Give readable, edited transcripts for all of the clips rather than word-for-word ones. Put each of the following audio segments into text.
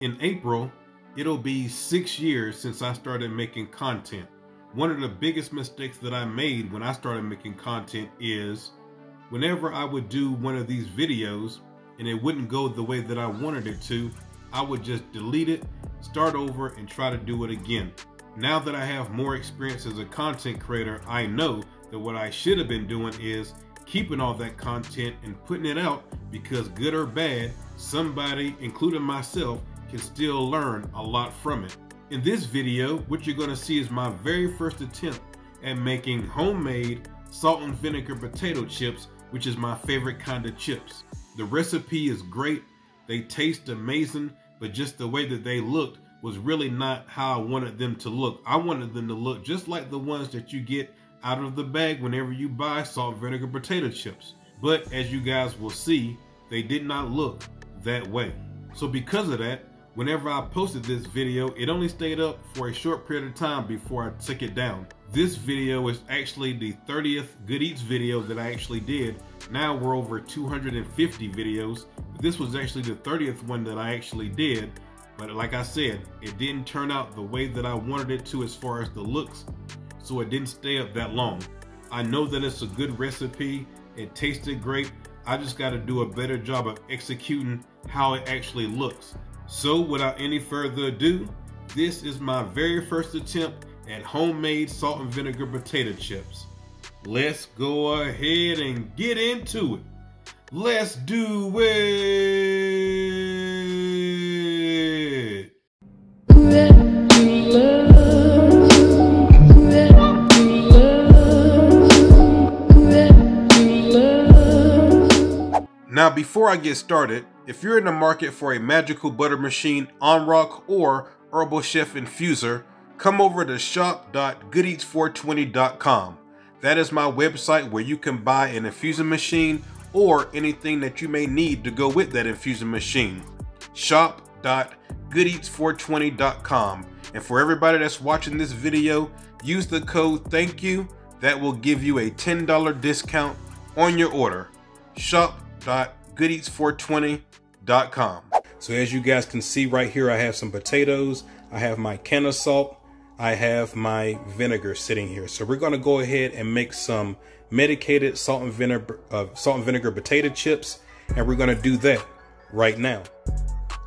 In April, it'll be 6 years since I started making content. One of the biggest mistakes that I made when I started making content is whenever I would do one of these videos and it wouldn't go the way that I wanted it to, I would just delete it, start over, and try to do it again. Now that I have more experience as a content creator, I know that what I should have been doing is keeping all that content and putting it out, because good or bad, somebody, including myself, can still learn a lot from it. In this video, what you're going to see is my very first attempt at making homemade salt and vinegar potato chips, which is my favorite kind of chips. The recipe is great, they taste amazing, but just the way that they looked was really not how I wanted them to look. I wanted them to look just like the ones that you get out of the bag whenever you buy salt and vinegar potato chips. But as you guys will see, they did not look that way. So because of that, whenever I posted this video, it only stayed up for a short period of time before I took it down. This video is actually the 30th Good Eats video that I actually did. Now we're over 250 videos. This was actually the 30th one that I actually did. But like I said, it didn't turn out the way that I wanted it to as far as the looks, so it didn't stay up that long. I know that it's a good recipe, it tasted great. I just got to do a better job of executing how it actually looks. So without any further ado, this is my very first attempt at homemade salt and vinegar potato chips. Let's go ahead and get into it. Let's do it. Now before I get started, if you're in the market for a magical butter machine, on rock, or Herbal Chef infuser, come over to shop.goodeats420.com. That is my website where you can buy an infusing machine or anything that you may need to go with that infusing machine. Shop.goodeats420.com. And for everybody that's watching this video, use the code THANKYOU. That will give you a $10 discount on your order. Shop.goodeats420.com. So as you guys can see right here, I have some potatoes, I have my can of salt, I have my vinegar sitting here. So we're going to go ahead and make some medicated salt and vinegar potato chips, and we're going to do that right now.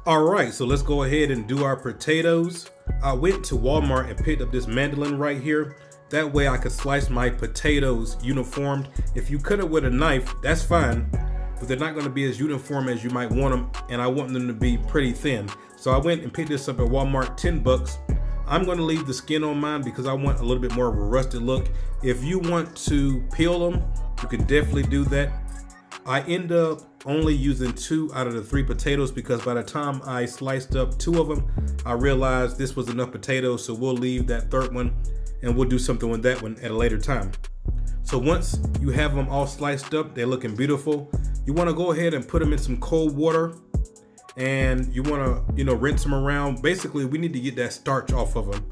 All right, so let's go ahead and do our potatoes. I went to Walmart and picked up this mandolin right here. That way I could slice my potatoes uniformed. If you cut it with a knife, that's fine, but they're not going to be as uniform as you might want them, and I want them to be pretty thin. So I went and picked this up at Walmart, 10 bucks. I'm going to leave the skin on mine because I want a little bit more of a rusted look. If you want to peel them, you can definitely do that. I end up only using 2 out of the 3 potatoes because by the time I sliced up 2 of them, I realized this was enough potatoes, so we'll leave that third one and we'll do something with that one at a later time. So once you have them all sliced up, they're looking beautiful. You want to go ahead and put them in some cold water, and you want to, rinse them around. Basically, we need to get that starch off of them.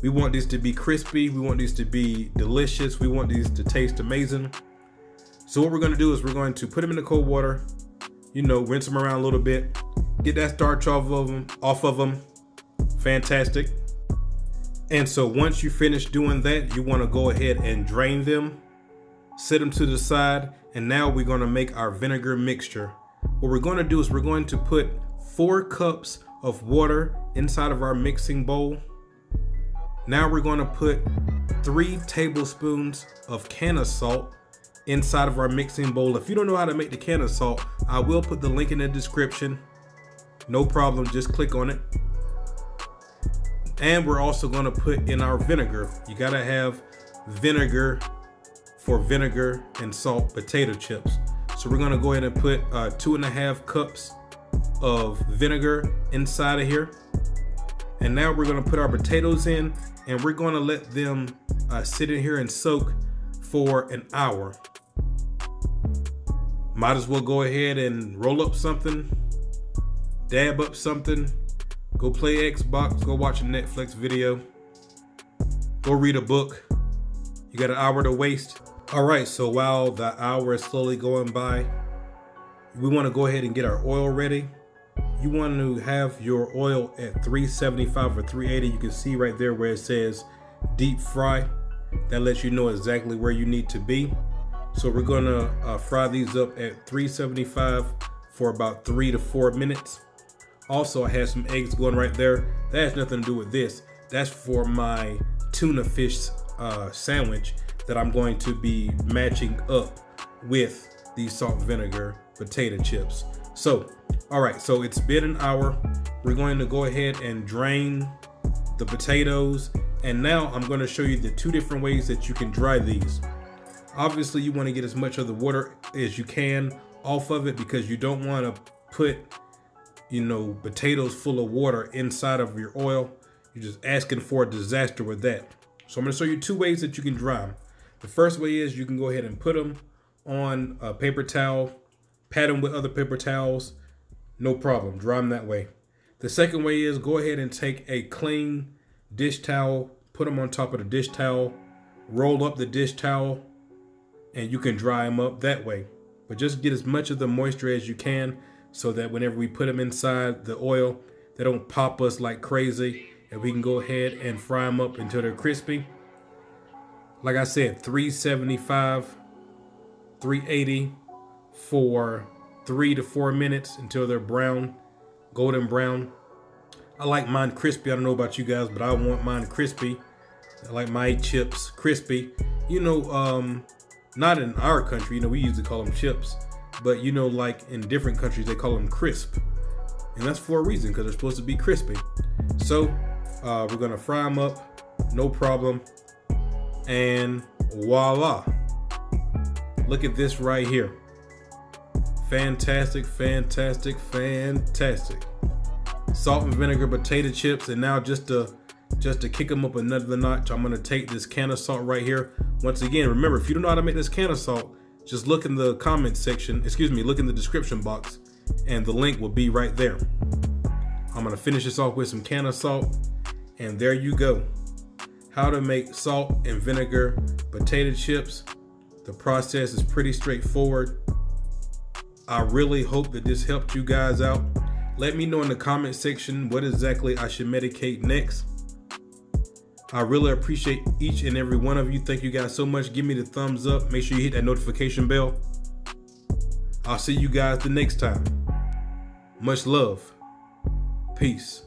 We want these to be crispy. We want these to be delicious. We want these to taste amazing. So what we're going to do is we're going to put them in the cold water, rinse them around a little bit, get that starch off of them. Fantastic. And so once you finish doing that, you want to go ahead and drain them, set them to the side, and now we're going to make our vinegar mixture. What we're going to do is we're going to put 4 cups of water inside of our mixing bowl. Now we're going to put 3 tablespoons of can of salt inside of our mixing bowl. If you don't know how to make the can of salt, I will put the link in the description. No problem, just click on it. And we're also going to put in our vinegar. You got to have vinegar for vinegar and salt potato chips. So we're going to go ahead and put 2.5 cups of vinegar inside of here. And now we're going to put our potatoes in, and we're going to let them sit in here and soak for an hour. Might as well go ahead and roll up something, dab up something, go play Xbox, go watch a Netflix video, go read a book. You got an hour to waste. All right, so while the hour is slowly going by, we want to go ahead and get our oil ready. you want to have your oil at 375 or 380. You can see right there where it says deep fry. That lets you know exactly where you need to be. So we're gonna fry these up at 375 for about 3 to 4 minutes. Also, I have some eggs going right there. That has nothing to do with this. That's for my tuna fish sandwich that I'm going to be matching up with these salt and vinegar potato chips. So, all right, so it's been an hour. We're going to go ahead and drain the potatoes. And now I'm going to show you the 2 different ways that you can dry these. Obviously, you want to get as much of the water as you can off of it, because you don't want to put, you know, potatoes full of water inside of your oil. You're just asking for a disaster with that. So I'm going to show you 2 ways that you can dry them. The first way is you can go ahead and put them on a paper towel, pat them with other paper towels, no problem, dry them that way. The second way is go ahead and take a clean dish towel, put them on top of the dish towel, roll up the dish towel, and you can dry them up that way. But just get as much of the moisture as you can so that whenever we put them inside the oil, they don't pop us like crazy, and we can go ahead and fry them up until they're crispy. Like I said, 375, 380 for 3 to 4 minutes until they're brown, golden brown. I like mine crispy. I don't know about you guys, but I want mine crispy. I like my chips crispy. You know, not in our country, you know, we usually call them chips, but you know, like in different countries, they call them crisp. And that's for a reason, because they're supposed to be crispy. So we're gonna fry them up, no problem. And voila. Look at this right here. Fantastic, fantastic, fantastic. Salt and vinegar potato chips. And now just to kick them up another notch, I'm gonna take this can of salt right here. Once again, remember, if you don't know how to make this can of salt, just look in the comment section, look in the description box, and the link will be right there. I'm gonna finish this off with some can of salt, and there you go. How to make salt and vinegar potato chips. The process is pretty straightforward. I really hope that this helped you guys out. Let me know in the comment section what exactly I should medicate next. I really appreciate each and every one of you. Thank you guys so much. Give me the thumbs up. Make sure you hit that notification bell. I'll see you guys the next time. Much love. Peace.